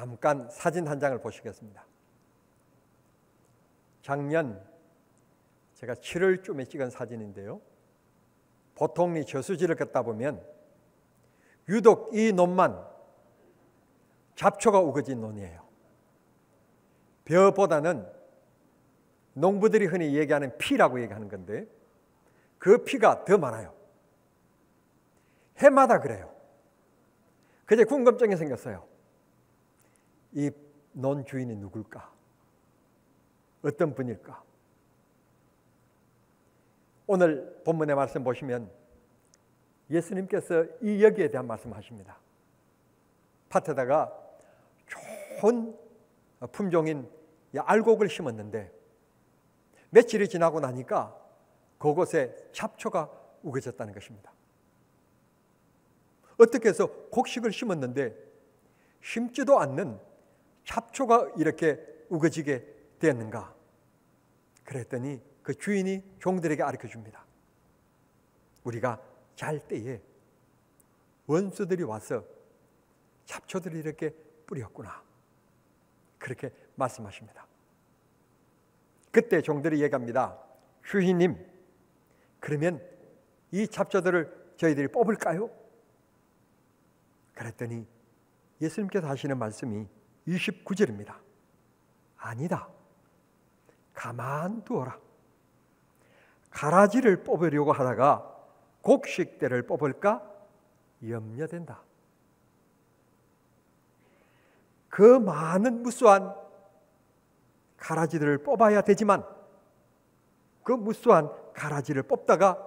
잠깐 사진 한 장을 보시겠습니다. 작년 제가 7월쯤에 찍은 사진인데요. 보통 이 저수지를 걷다 보면 유독 이 논만 잡초가 우거진 논이에요. 벼보다는 농부들이 흔히 얘기하는 피라고 얘기하는 건데 그 피가 더 많아요. 해마다 그래요. 그제 궁금증이 생겼어요. 이 논 주인이 누굴까? 어떤 분일까? 오늘 본문의 말씀 보시면 예수님께서 이 여기에 대한 말씀하십니다. 밭에다가 좋은 품종인 알곡을 심었는데 며칠이 지나고 나니까 그곳에 잡초가 우거졌다는 것입니다. 어떻게 해서 곡식을 심었는데 심지도 않는 잡초가 이렇게 우거지게 되었는가? 그랬더니 그 주인이 종들에게 가르쳐 줍니다. 우리가 잘 때에 원수들이 와서 잡초들을 이렇게 뿌렸구나. 그렇게 말씀하십니다. 그때 종들이 얘기합니다. 주인님, 그러면 이 잡초들을 저희들이 뽑을까요? 그랬더니 예수님께서 하시는 말씀이 29절입니다. 아니다. 가만두어라. 가라지를 뽑으려고 하다가 곡식대를 뽑을까 염려된다. 그 많은 무수한 가라지들을 뽑아야 되지만 그 무수한 가라지를 뽑다가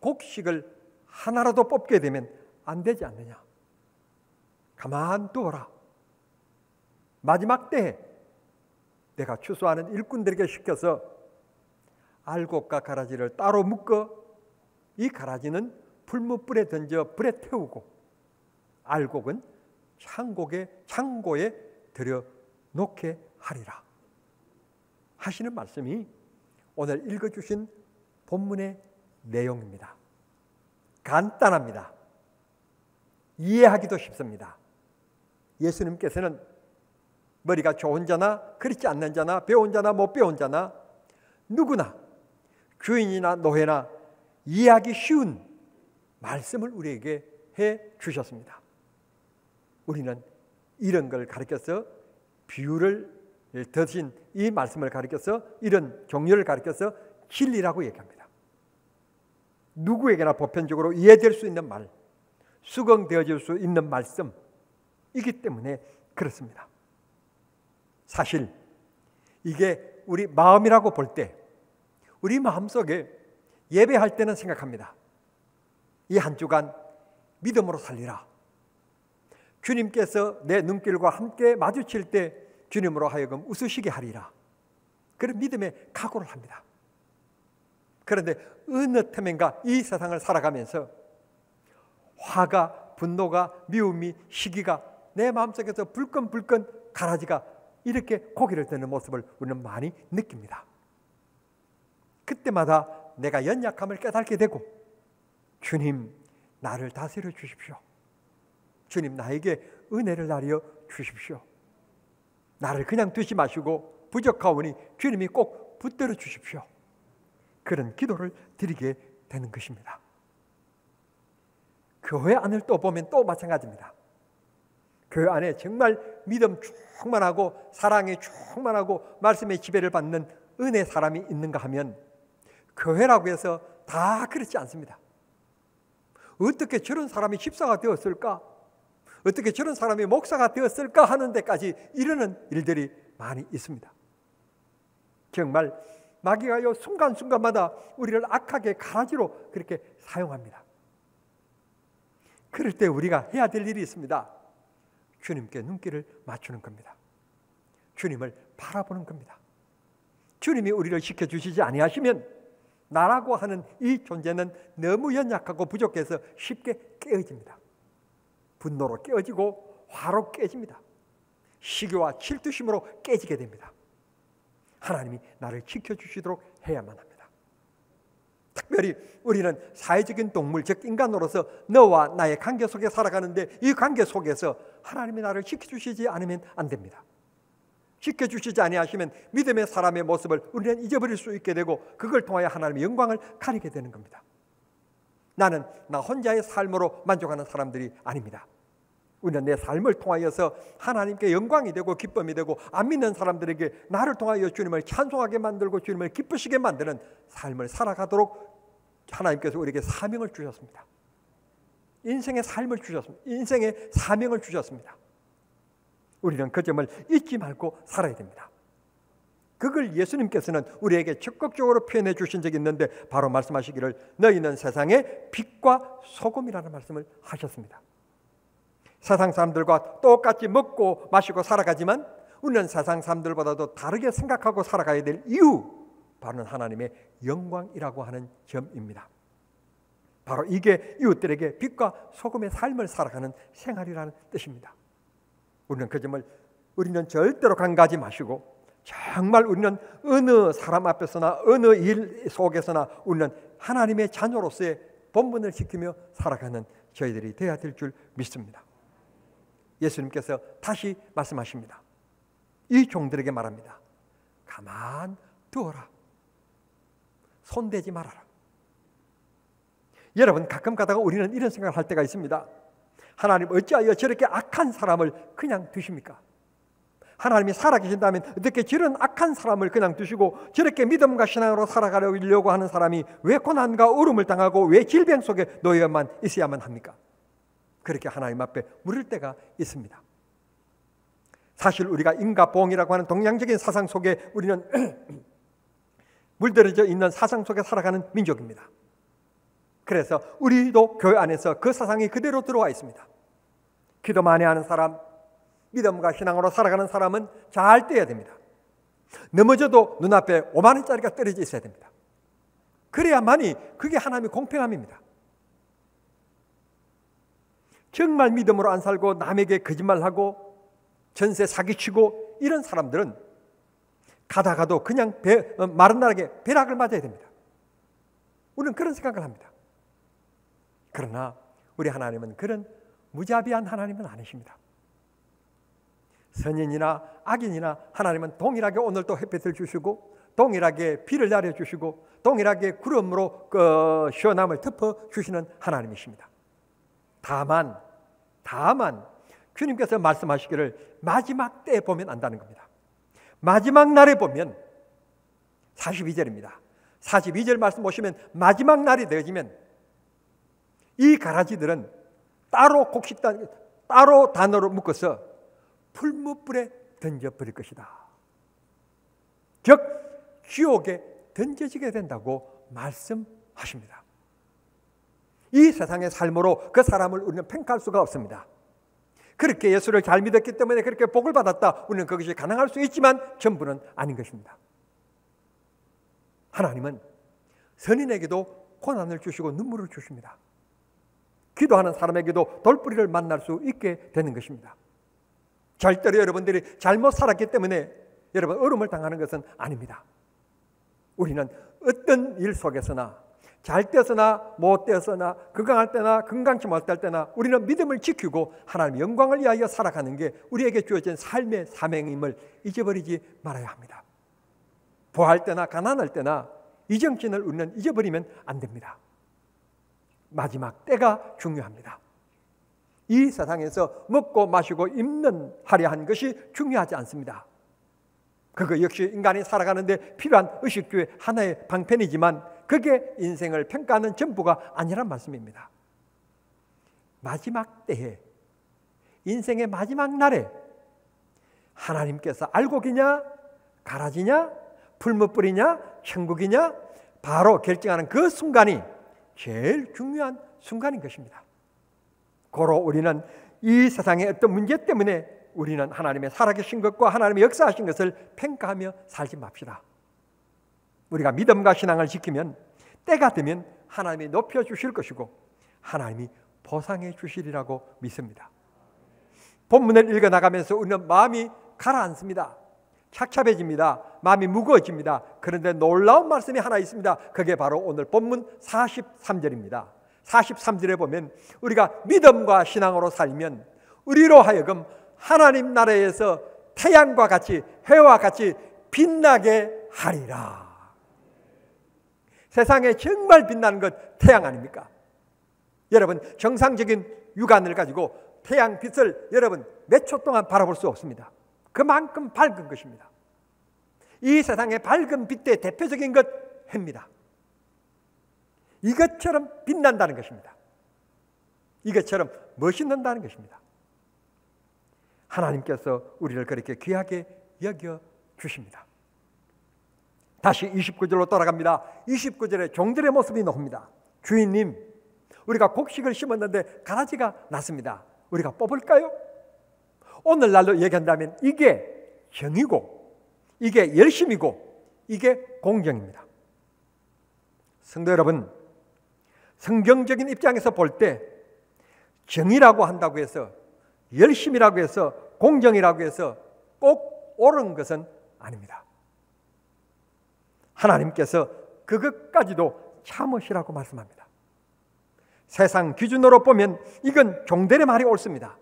곡식을 하나라도 뽑게 되면 안 되지 않느냐. 가만두어라. 마지막 때에 내가 추수하는 일꾼들에게 시켜서 알곡과 가라지를 따로 묶어 이 가라지는 풀무불에 던져 불에 태우고 알곡은 창고에 들여놓게 하리라 하시는 말씀이 오늘 읽어주신 본문의 내용입니다. 간단합니다. 이해하기도 쉽습니다. 예수님께서는 머리가 좋은 자나 그렇지 않는 자나 배운 자나 못 배운 자나 누구나 주인이나 노예나 이해하기 쉬운 말씀을 우리에게 해 주셨습니다. 우리는 이런 걸 가르쳐서 비유를 드신 이 말씀을 가르쳐서 이런 종류를 가르쳐서 진리라고 얘기합니다. 누구에게나 보편적으로 이해될 수 있는 말, 수긍되어질 수 있는 말씀이기 때문에 그렇습니다. 사실 이게 우리 마음이라고 볼 때 우리 마음속에 예배할 때는 생각합니다. 이 한 주간 믿음으로 살리라. 주님께서 내 눈길과 함께 마주칠 때 주님으로 하여금 웃으시게 하리라. 그런 믿음의 각오를 합니다. 그런데 어느 틈엔가 이 세상을 살아가면서 화가, 분노가, 미움이, 시기가 내 마음속에서 불끈불끈 가라지가 이렇게 고개를 드는 모습을 우리는 많이 느낍니다. 그때마다 내가 연약함을 깨닫게 되고 주님 나를 다스려 주십시오. 주님 나에게 은혜를 나려 주십시오. 나를 그냥 두지 마시고 부족하오니 주님이 꼭 붙들어 주십시오. 그런 기도를 드리게 되는 것입니다. 교회 안을 또 보면 또 마찬가지입니다. 교회 안에 정말 믿음 충만하고 사랑이 충만하고 말씀의 지배를 받는 은혜 사람이 있는가 하면 교회라고 해서 다 그렇지 않습니다. 어떻게 저런 사람이 집사가 되었을까? 어떻게 저런 사람이 목사가 되었을까 하는 데까지 이르는 일들이 많이 있습니다. 정말 마귀가요 순간순간마다 우리를 악하게 가라지로 그렇게 사용합니다. 그럴 때 우리가 해야 될 일이 있습니다. 주님께 눈길을 맞추는 겁니다. 주님을 바라보는 겁니다. 주님이 우리를 지켜주시지 아니하시면 나라고 하는 이 존재는 너무 연약하고 부족해서 쉽게 깨어집니다. 분노로 깨어지고 화로 깨집니다. 시기와 질투심으로 깨지게 됩니다. 하나님이 나를 지켜주시도록 해야만 합니다. 특별히 우리는 사회적인 동물, 즉 인간으로서 너와 나의 관계 속에 살아가는데 이 관계 속에서 하나님이 나를 지켜주시지 않으면 안 됩니다. 지켜주시지 아니하시면 믿음의 사람의 모습을 우리는 잊어버릴 수 있게 되고 그걸 통하여 하나님의 영광을 가리게 되는 겁니다. 나는 나 혼자의 삶으로 만족하는 사람들이 아닙니다. 우리는 내 삶을 통하여서 하나님께 영광이 되고 기쁨이 되고 안 믿는 사람들에게 나를 통하여 주님을 찬송하게 만들고 주님을 기쁘시게 만드는 삶을 살아가도록 하나님께서 우리에게 사명을 주셨습니다. 인생의 삶을 주셨습니다. 인생의 사명을 주셨습니다. 우리는 그 점을 잊지 말고 살아야 됩니다. 그걸 예수님께서는 우리에게 적극적으로 표현해 주신 적이 있는데 바로 말씀하시기를 너희는 세상의 빛과 소금이라는 말씀을 하셨습니다. 세상 사람들과 똑같이 먹고 마시고 살아가지만 우리는 세상 사람들보다도 다르게 생각하고 살아가야 될 이유, 바로는 하나님의 영광이라고 하는 점입니다. 바로 이게 이웃들에게 빛과 소금의 삶을 살아가는 생활이라는 뜻입니다. 우리는 절대로 간과하지 마시고 정말 우리는 어느 사람 앞에서나 어느 일 속에서나 우리는 하나님의 자녀로서의 본분을 지키며 살아가는 저희들이 되어야 될 줄 믿습니다. 예수님께서 다시 말씀하십니다. 이 종들에게 말합니다. 가만 두어라. 손대지 말아라. 여러분, 가끔 가다가 우리는 이런 생각을 할 때가 있습니다. 하나님 어찌하여 저렇게 악한 사람을 그냥 두십니까? 하나님이 살아계신다면 어떻게 저런 악한 사람을 그냥 두시고 저렇게 믿음과 신앙으로 살아가려고 하는 사람이 왜 고난과 어려움을 당하고 왜 질병 속에 놓여만 있어야만 합니까? 그렇게 하나님 앞에 물을 때가 있습니다. 사실 우리가 인과보응이라고 하는 동양적인 사상 속에 우리는 물들어져 있는 사상 속에 살아가는 민족입니다. 그래서 우리도 교회 안에서 그 사상이 그대로 들어와 있습니다. 기도 많이 하는 사람, 믿음과 신앙으로 살아가는 사람은 잘 떼야 됩니다. 넘어져도 눈앞에 5만 원짜리가 떨어져 있어야 됩니다. 그래야만이 그게 하나님의 공평함입니다. 정말 믿음으로 안 살고 남에게 거짓말하고 전세 사기치고 이런 사람들은 가다가도 그냥 마른 나락에 벼락을 맞아야 됩니다. 우리는 그런 생각을 합니다. 그러나 우리 하나님은 그런 무자비한 하나님은 아니십니다. 선인이나 악인이나 하나님은 동일하게 오늘도 햇빛을 주시고 동일하게 비를 내려주시고 동일하게 구름으로 시원함을 덮어주시는 하나님이십니다. 다만 주님께서 말씀하시기를 마지막 때에 보면 안다는 겁니다. 마지막 날에 보면 42절입니다. 42절 말씀 보시면 마지막 날이 되어지면 이 가라지들은 따로 단어로 묶어서 풀무불에 던져버릴 것이다. 즉 지옥에 던져지게 된다고 말씀하십니다. 이 세상의 삶으로 그 사람을 우리는 평가할 수가 없습니다. 그렇게 예수를 잘 믿었기 때문에 그렇게 복을 받았다, 우리는 그것이 가능할 수 있지만 전부는 아닌 것입니다. 하나님은 선인에게도 고난을 주시고 눈물을 주십니다. 기도하는 사람에게도 돌뿌리를 만날 수 있게 되는 것입니다. 절대로 여러분들이 잘못 살았기 때문에 여러분 어려움을 당하는 것은 아닙니다. 우리는 어떤 일 속에서나 잘 때서나 못 때서나 건강할 때나 건강치 못할 때나 우리는 믿음을 지키고 하나님의 영광을 위하여 살아가는 게 우리에게 주어진 삶의 사명임을 잊어버리지 말아야 합니다. 부할 때나 가난할 때나 이 정신을 우리는 잊어버리면 안 됩니다. 마지막 때가 중요합니다. 이 세상에서 먹고 마시고 입는 하려 한 것이 중요하지 않습니다. 그거 역시 인간이 살아가는데 필요한 의식주의 하나의 방편이지만 그게 인생을 평가하는 전부가 아니란 말씀입니다. 마지막 때에, 인생의 마지막 날에 하나님께서 알곡이냐 가라지냐 풀무불이냐 천국이냐 바로 결정하는 그 순간이 제일 중요한 순간인 것입니다. 고로 우리는 이 세상의 어떤 문제 때문에 우리는 하나님의 살아계신 것과 하나님의 역사하신 것을 평가하며 살지 맙시다. 우리가 믿음과 신앙을 지키면 때가 되면 하나님이 높여주실 것이고 하나님이 보상해 주시리라고 믿습니다. 본문을 읽어나가면서 우리는 마음이 가라앉습니다. 착잡해집니다. 마음이 무거워집니다. 그런데 놀라운 말씀이 하나 있습니다. 그게 바로 오늘 본문 43절입니다. 43절에 보면 우리가 믿음과 신앙으로 살면 우리로 하여금 하나님 나라에서 태양과 같이 해와 같이 빛나게 하리라. 세상에 정말 빛나는 것 태양 아닙니까? 여러분, 정상적인 육안을 가지고 태양 빛을 여러분 몇 초 동안 바라볼 수 없습니다. 그만큼 밝은 것입니다. 이 세상의 밝은 빛의 대표적인 것 해입니다. 이것처럼 빛난다는 것입니다. 이것처럼 멋있는다는 것입니다. 하나님께서 우리를 그렇게 귀하게 여겨 주십니다. 다시 29절로 돌아갑니다. 29절에 종들의 모습이 나옵니다. 주인님, 우리가 곡식을 심었는데 가라지가 났습니다. 우리가 뽑을까요? 오늘날로 얘기한다면 이게 정이고 이게 열심이고 이게 공정입니다. 성도 여러분, 성경적인 입장에서 볼 때 정이라고 한다고 해서 열심이라고 해서 공정이라고 해서 꼭 옳은 것은 아닙니다. 하나님께서 그것까지도 참으시라고 말씀합니다. 세상 기준으로 보면 이건 종들의 말이 옳습니다.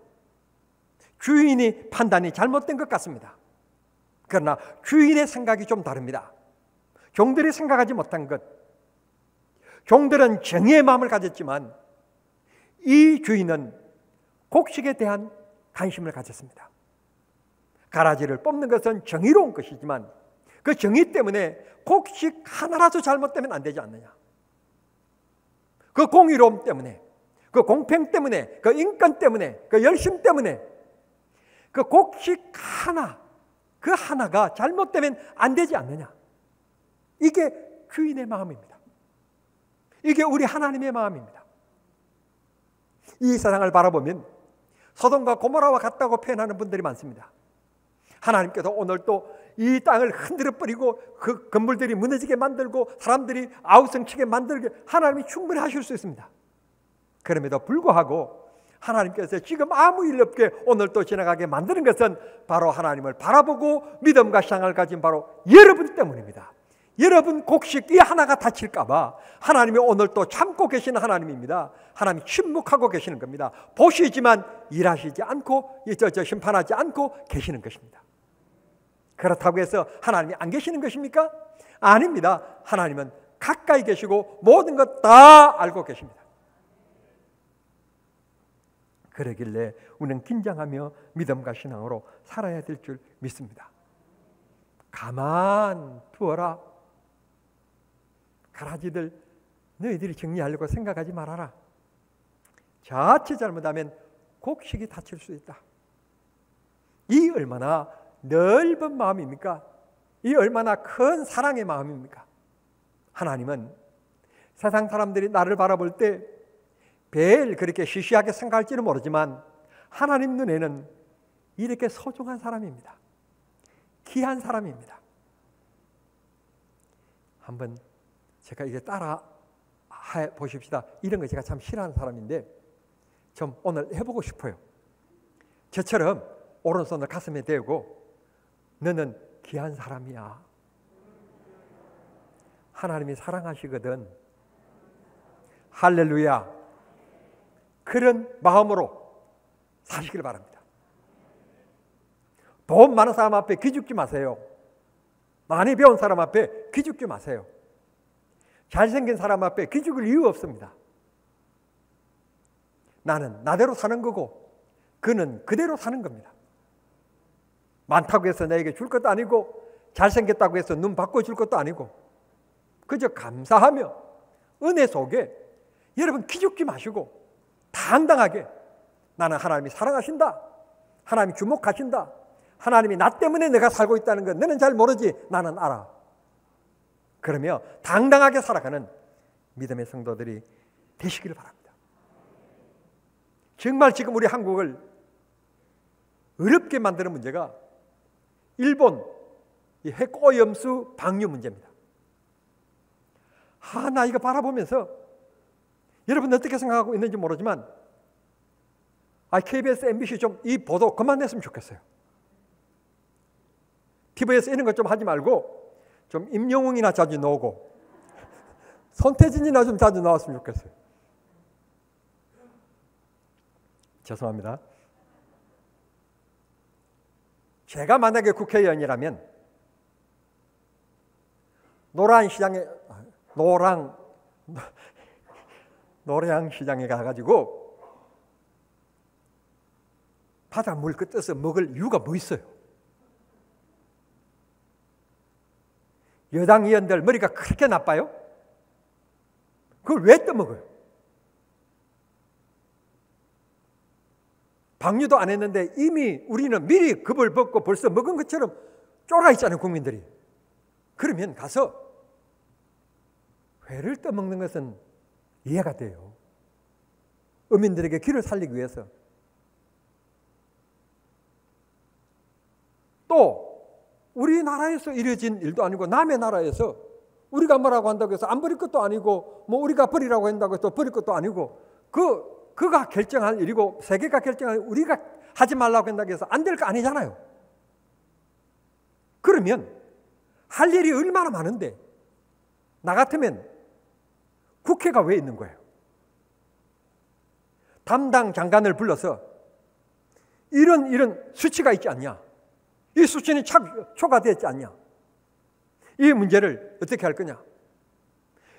주인이 판단이 잘못된 것 같습니다. 그러나 주인의 생각이 좀 다릅니다. 종들이 생각하지 못한 것, 종들은 정의의 마음을 가졌지만 이 주인은 곡식에 대한 관심을 가졌습니다. 가라지를 뽑는 것은 정의로운 것이지만 그 정의 때문에 곡식 하나라도 잘못되면 안 되지 않느냐. 그 공의로움 때문에, 그 공평 때문에, 그 인권 때문에, 그 열심 때문에 그 곡식 하나, 그 하나가 잘못되면 안 되지 않느냐. 이게 주인의 마음입니다. 이게 우리 하나님의 마음입니다. 이 세상을 바라보면 소돔과 고모라와 같다고 표현하는 분들이 많습니다. 하나님께서 오늘 또 이 땅을 흔들어 버리고 그 건물들이 무너지게 만들고 사람들이 아우성치게 만들게 하나님이 충분히 하실 수 있습니다. 그럼에도 불구하고 하나님께서 지금 아무 일 없게 오늘 또 지나가게 만드는 것은 바로 하나님을 바라보고 믿음과 신앙을 가진 바로 여러분 때문입니다. 여러분 곡식 이 하나가 다칠까 봐 하나님이 오늘 또 참고 계시는 하나님입니다. 하나님이 침묵하고 계시는 겁니다. 보시지만 일하시지 않고 심판하지 않고 계시는 것입니다. 그렇다고 해서 하나님이 안 계시는 것입니까? 아닙니다. 하나님은 가까이 계시고 모든 것 다 알고 계십니다. 그러길래 우리는 긴장하며 믿음과 신앙으로 살아야 될 줄 믿습니다. 가만 두어라. 가라지들 너희들이 정리하려고 생각하지 말아라. 자칫 잘못하면 곡식이 다칠 수 있다. 이 얼마나 넓은 마음입니까? 이 얼마나 큰 사랑의 마음입니까? 하나님은 세상 사람들이 나를 바라볼 때 매일 그렇게 시시하게 생각할지는 모르지만 하나님 눈에는 이렇게 소중한 사람입니다. 귀한 사람입니다. 한번 제가 이게 따라 보십시다. 이런 거 제가 참 싫어하는 사람인데 좀 오늘 해보고 싶어요. 저처럼 오른손을 가슴에 대고 너는 귀한 사람이야. 하나님이 사랑하시거든. 할렐루야. 그런 마음으로 사시길 바랍니다. 돈 많은 사람 앞에 기죽지 마세요. 많이 배운 사람 앞에 기죽지 마세요. 잘생긴 사람 앞에 기죽을 이유 없습니다. 나는 나대로 사는 거고 그는 그대로 사는 겁니다. 많다고 해서 내게 줄 것도 아니고 잘생겼다고 해서 눈 바꿔줄 것도 아니고 그저 감사하며 은혜 속에 여러분 기죽지 마시고 당당하게 나는 하나님이 사랑하신다. 하나님이 주목하신다. 하나님이 나 때문에 내가 살고 있다는 건 너는 잘 모르지 나는 알아. 그러며 당당하게 살아가는 믿음의 성도들이 되시기를 바랍니다. 정말 지금 우리 한국을 어렵게 만드는 문제가 일본 핵오염수 방류 문제입니다. 나 이거 바라보면서 여러분 어떻게 생각하고 있는지 모르지만 KBS, MBC 좀 이 보도 그만냈으면 좋겠어요. TV에서 이런 것 좀 하지 말고 좀 임영웅이나 자주 나오고 손태진이나 좀 자주 나왔으면 좋겠어요. 죄송합니다. 제가 만약에 국회의원이라면 노량시장에 가가지고 바닷물 떠서 먹을 이유가 뭐 있어요? 여당 의원들 머리가 그렇게 나빠요? 그걸 왜 떠먹어요? 방류도 안 했는데 이미 우리는 미리 겁을 벗고 벌써 먹은 것처럼 쫄아 있잖아요, 국민들이. 그러면 가서 회를 떠먹는 것은 이해가 돼요. 어민들에게 길을 살리기 위해서. 또 우리나라에서 이루어진 일도 아니고 남의 나라에서 우리가 뭐라고 한다고 해서 안 버릴 것도 아니고 뭐 우리가 버리라고 한다고 해서 버릴 것도 아니고 그가 결정할 일이고 세계가 결정할 우리가 하지 말라고 한다고 해서 안 될 거 아니잖아요. 그러면 할 일이 얼마나 많은데 나 같으면 국회가 왜 있는 거예요? 담당 장관을 불러서 이런 수치가 있지 않냐? 이 수치는 초과되지 않냐? 이 문제를 어떻게 할 거냐?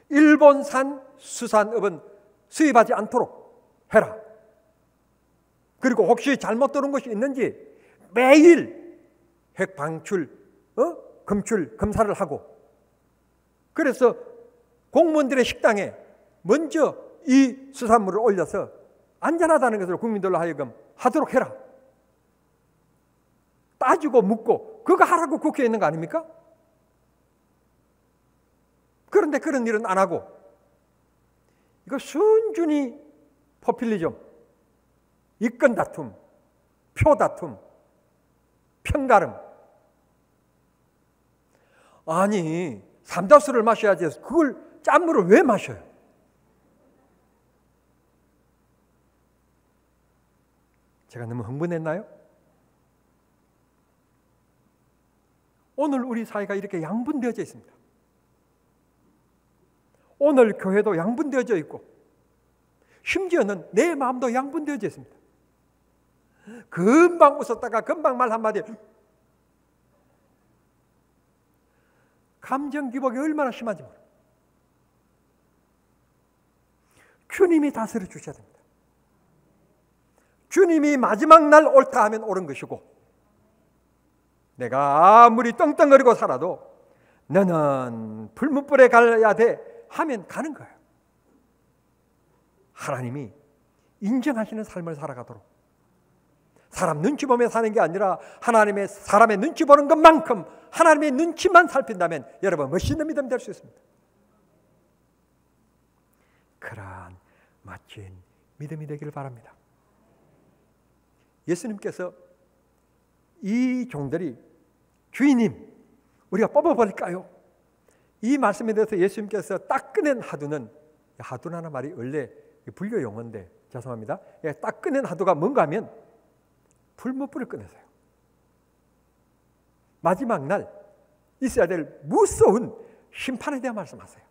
일본산 수산업은 수입하지 않도록 해라. 그리고 혹시 잘못 들은 것이 있는지 매일 핵 방출, 검출, 검사를 하고 그래서 공무원들의 식당에 먼저 이 수산물을 올려서 안전하다는 것을 국민들로 하여금 하도록 해라. 따지고 묻고 그거 하라고 국회에 있는 거 아닙니까? 그런데 그런 일은 안 하고 이거 순전히 포퓰리즘, 이권 다툼, 표 다툼, 편가름. 아니 삼다수를 마셔야지 그걸 짠물을 왜 마셔요? 제가 너무 흥분했나요? 오늘 우리 사회가 이렇게 양분되어져 있습니다. 오늘 교회도 양분되어져 있고 심지어는 내 마음도 양분되어져 있습니다. 금방 웃었다가 금방 말 한마디 감정 기복이 얼마나 심한지 모릅니다. 주님이 다스려 주셔야 됩니다. 주님이 마지막 날 옳다 하면 옳은 것이고 내가 아무리 떵떵거리고 살아도 너는 불문불에 가야 돼 하면 가는 거예요. 하나님이 인정하시는 삶을 살아가도록 사람 눈치 보며 사는 게 아니라 하나님의 사람의 눈치 보는 것만큼 하나님의 눈치만 살핀다면 여러분 멋있는 믿음 될 수 있습니다. 그러한 멋진 믿음이 되기를 바랍니다. 예수님께서 이 종들이 주인님 우리가 뽑아버릴까요? 이 말씀에 대해서 예수님께서 딱 꺼낸 하두는 하두라는 말이 원래 불교 용어인데 죄송합니다. 딱 꺼낸 하두가 뭔가 하면 불못불을 꺼내세요. 마지막 날 있어야 될 무서운 심판에 대한 말씀하세요.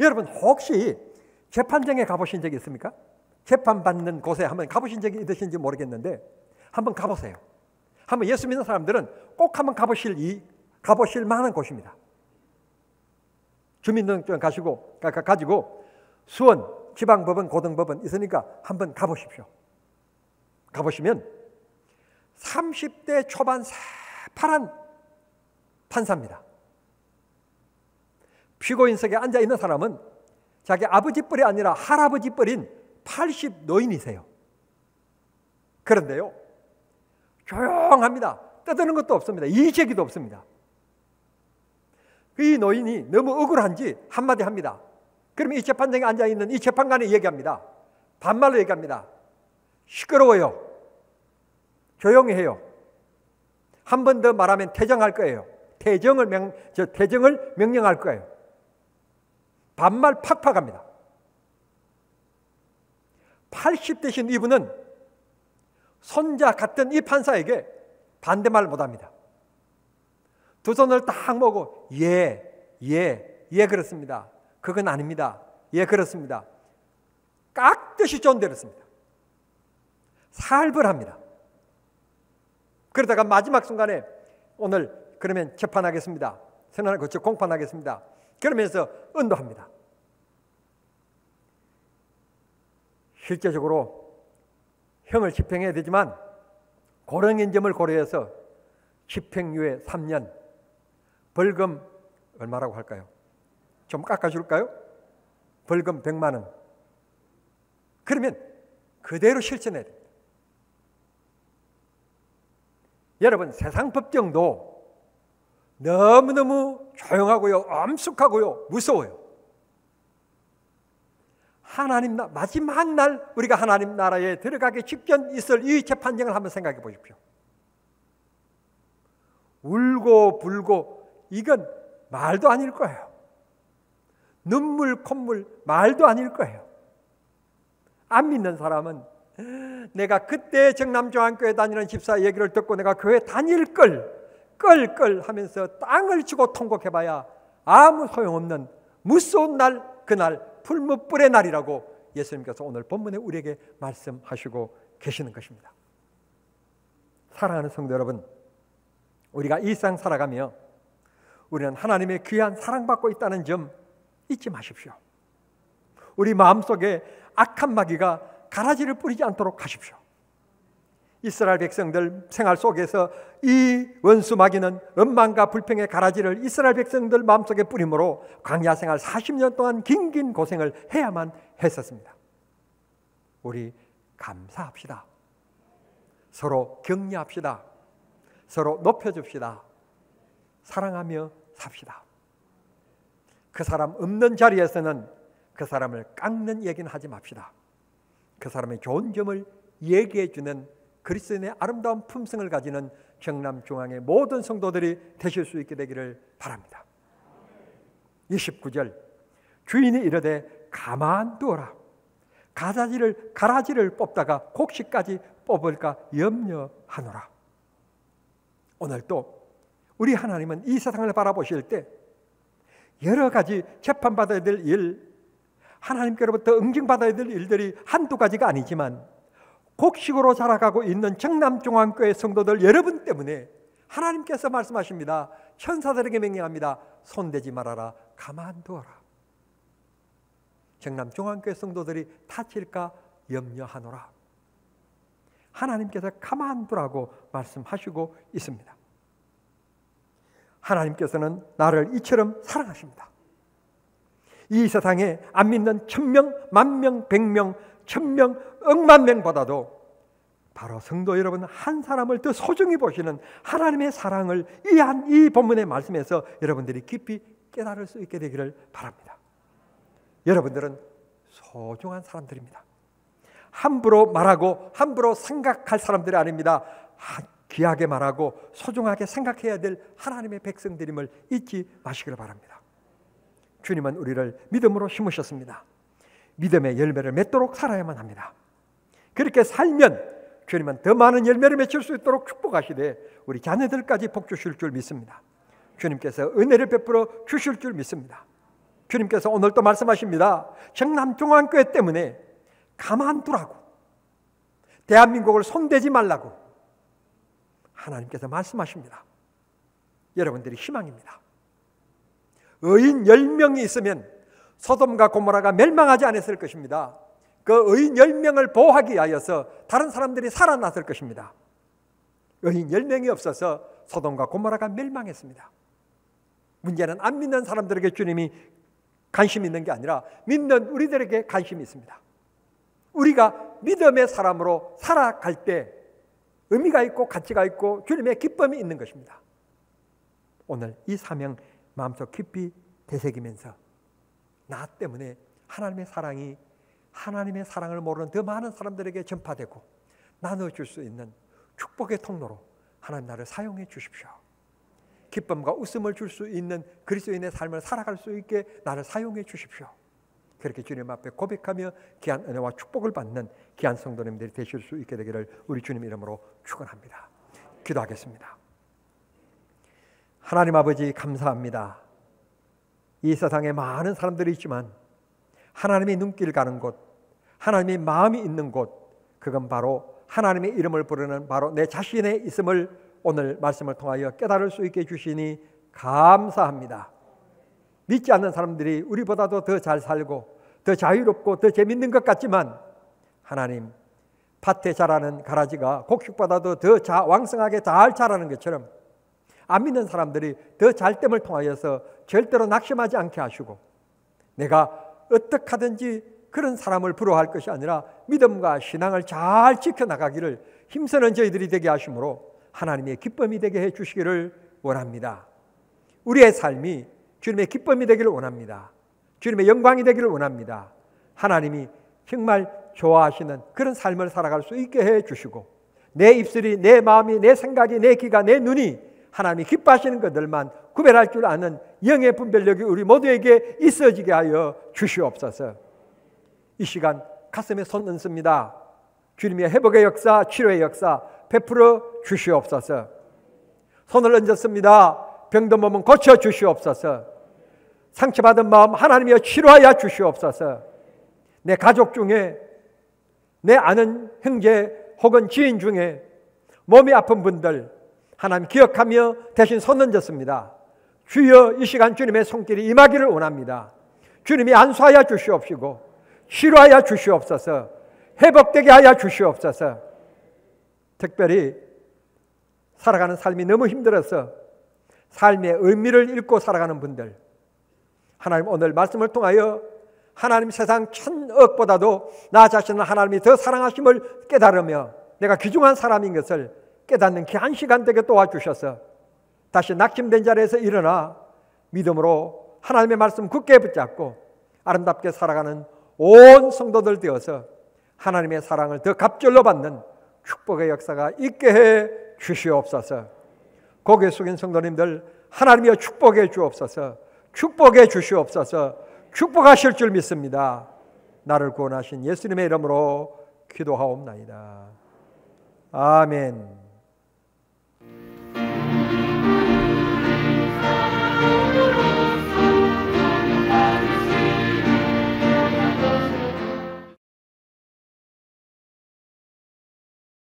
여러분 혹시 재판정에 가보신 적이 있습니까? 재판받는 곳에 한번 가보신 적이 있으신지 모르겠는데 한번 가보세요. 한번 예수 믿는 사람들은 꼭 한번 가보실 만한 곳입니다. 주민등록증 가지고 수원, 지방법원, 고등법원 있으니까 한번 가보십시오. 가보시면 30대 초반 새파란 판사입니다. 피고인석에 앉아있는 사람은 자기 아버지 뻘이 아니라 할아버지 뻘인 80 노인이세요. 그런데요 조용합니다. 떠드는 것도 없습니다. 이의제기도 없습니다. 이 노인이 너무 억울한지 한마디 합니다. 그러면 이 재판장에 앉아있는 이 재판관이 얘기합니다. 반말로 얘기합니다. 시끄러워요. 조용히 해요. 한 번 더 말하면 퇴정할 거예요. 퇴정을 명령할 거예요. 반말 팍팍 합니다. 80 되신 이분은 손자 같은 이 판사에게 반대말 못합니다. 두 손을 딱 모으고 예 그렇습니다. 그건 아닙니다. 예 그렇습니다. 깍듯이 존대했습니다. 살벌합니다. 그러다가 마지막 순간에 오늘 그러면 재판하겠습니다. 선언을 거쳐 공판하겠습니다. 그러면서 언도합니다. 실제적으로 형을 집행해야 되지만 고령인점을 고려해서 집행유예 3년, 벌금 얼마라고 할까요? 좀 깎아줄까요? 벌금 100만 원. 그러면 그대로 실천해야 됩니다. 여러분, 세상 법정도 너무너무 조용하고요, 엄숙하고요, 무서워요. 하나님 마지막 날 우리가 하나님 나라에 들어가기 직전 있을 이 재판정을 한번 생각해 보십시오. 울고 불고 이건 말도 아닐 거예요. 눈물 콧물 말도 아닐 거예요. 안 믿는 사람은 내가 그때 정남중앙교회 다니는 집사 얘기를 듣고 내가 교회 다닐 걸 하면서 땅을 치고 통곡해봐야 아무 소용없는 무서운 날, 그날 풀무불의 날이라고 예수님께서 오늘 본문에 우리에게 말씀하시고 계시는 것입니다. 사랑하는 성도 여러분, 우리가 이 세상 살아가며 우리는 하나님의 귀한 사랑받고 있다는 점 잊지 마십시오. 우리 마음속에 악한 마귀가 가라지를 뿌리지 않도록 하십시오. 이스라엘 백성들 생활 속에서 이 원수 마귀는 원망과 불평의 가라지를 이스라엘 백성들 마음속에 뿌리므로 광야 생활 40년 동안 긴 고생을 해야만 했었습니다. 우리 감사합시다. 서로 격려합시다. 서로 높여줍시다. 사랑하며 삽시다. 그 사람 없는 자리에서는 그 사람을 깎는 얘기는 하지 맙시다. 그 사람의 좋은 점을 얘기해 주는 그리스도인의 아름다운 품성을 가지는 경남중앙의 모든 성도들이 되실 수 있게 되기를 바랍니다. 29절, 주인이 이르되 가만두어라. 가라지를 뽑다가 곡식까지 뽑을까 염려하노라. 오늘 또 우리 하나님은 이 세상을 바라보실 때 여러 가지 재판받아야 될 일, 하나님께로부터 응징받아야 될 일들이 한두 가지가 아니지만 곡식으로 자라가고 있는 정남중앙교회 성도들 여러분 때문에 하나님께서 말씀하십니다. 천사들에게 명령합니다. 손대지 말아라. 가만두어라. 정남중앙교회 성도들이 다칠까 염려하노라. 하나님께서 가만두라고 말씀하시고 있습니다. 하나님께서는 나를 이처럼 사랑하십니다. 이 세상에 안 믿는 1000명, 10,000명, 100명, 1000명, 억만 명보다도 바로 성도 여러분 한 사람을 더 소중히 보시는 하나님의 사랑을 이 본문의 말씀에서 여러분들이 깊이 깨달을 수 있게 되기를 바랍니다. 여러분들은 소중한 사람들입니다. 함부로 말하고 함부로 생각할 사람들이 아닙니다. 귀하게 말하고 소중하게 생각해야 될 하나님의 백성들임을 잊지 마시길 바랍니다. 주님은 우리를 믿음으로 심으셨습니다. 믿음의 열매를 맺도록 살아야만 합니다. 그렇게 살면 주님은 더 많은 열매를 맺을 수 있도록 축복하시되 우리 자녀들까지 복 주실 줄 믿습니다. 주님께서 은혜를 베풀어 주실 줄 믿습니다. 주님께서 오늘 또 말씀하십니다. 정남중앙교회 때문에 가만두라고, 대한민국을 손대지 말라고 하나님께서 말씀하십니다. 여러분들이 희망입니다. 의인 10명이 있으면 소돔과 고모라가 멸망하지 않았을 것입니다. 그 의인 10명을 보호하기 위하여서 다른 사람들이 살아났을 것입니다. 의인 10명이 없어서 소돔과 고모라가 멸망했습니다. 문제는 안 믿는 사람들에게 주님이 관심이 있는 게 아니라 믿는 우리들에게 관심이 있습니다. 우리가 믿음의 사람으로 살아갈 때 의미가 있고 가치가 있고 주님의 기쁨이 있는 것입니다. 오늘 이 사명 마음속 깊이 되새기면서 나 때문에 하나님의 사랑을 모르는 더 많은 사람들에게 전파되고 나눠줄 수 있는 축복의 통로로 하나님 나를 사용해 주십시오. 기쁨과 웃음을 줄 수 있는 그리스도인의 삶을 살아갈 수 있게 나를 사용해 주십시오. 그렇게 주님 앞에 고백하며 귀한 은혜와 축복을 받는 귀한 성도님들이 되실 수 있게 되기를 우리 주님 이름으로 축원합니다. 기도하겠습니다. 하나님 아버지 감사합니다. 이 세상에 많은 사람들이 있지만 하나님의 눈길 가는 곳, 하나님의 마음이 있는 곳, 그건 바로 하나님의 이름을 부르는 바로 내 자신에 있음을 오늘 말씀을 통하여 깨달을 수 있게 해주시니 감사합니다. 믿지 않는 사람들이 우리보다도 더 잘 살고 더 자유롭고 더 재밌는 것 같지만 하나님, 밭에 자라는 가라지가 곡식보다도 더 왕성하게 잘 자라는 것처럼 안 믿는 사람들이 더 잘됨을 통하여서 절대로 낙심하지 않게 하시고 내가 어떻게 하든지 그런 사람을 부러워할 것이 아니라 믿음과 신앙을 잘 지켜나가기를 힘쓰는 저희들이 되게 하심으로 하나님의 기쁨이 되게 해주시기를 원합니다. 우리의 삶이 주님의 기쁨이 되기를 원합니다. 주님의 영광이 되기를 원합니다. 하나님이 정말 좋아하시는 그런 삶을 살아갈 수 있게 해주시고 내 입술이, 내 마음이, 내 생각이, 내 귀가, 내 눈이 하나님이 기뻐하시는 것들만 구별할 줄 아는 영의 분별력이 우리 모두에게 있어지게 하여 주시옵소서. 이 시간 가슴에 손 얹습니다. 주님의 회복의 역사, 치료의 역사 베풀어 주시옵소서. 손을 얹었습니다. 병든 몸은 고쳐 주시옵소서. 상처받은 마음 하나님이여 치료하여 주시옵소서. 내 가족 중에 내 아는 형제 혹은 지인 중에 몸이 아픈 분들 하나님 기억하며 대신 손 얹었습니다. 주여 이 시간 주님의 손길이 임하기를 원합니다. 주님이 안수하여 주시옵시고 치료하여 주시옵소서. 회복되게 하여 주시옵소서. 특별히 살아가는 삶이 너무 힘들어서 삶의 의미를 잃고 살아가는 분들 하나님 오늘 말씀을 통하여 하나님 세상 천억보다도 나 자신을 하나님이 더 사랑하심을 깨달으며 내가 귀중한 사람인 것을 깨닫는 귀한 시간 되게 도와주셔서 다시 낙심된 자리에서 일어나 믿음으로 하나님의 말씀 굳게 붙잡고 아름답게 살아가는 온 성도들 되어서 하나님의 사랑을 더 갑절로 받는 축복의 역사가 있게 해 주시옵소서. 고개 숙인 성도님들 하나님이여 축복해 주옵소서. 축복해 주시옵소서. 축복하실 줄 믿습니다. 나를 구원하신 예수님의 이름으로 기도하옵나이다. 아멘.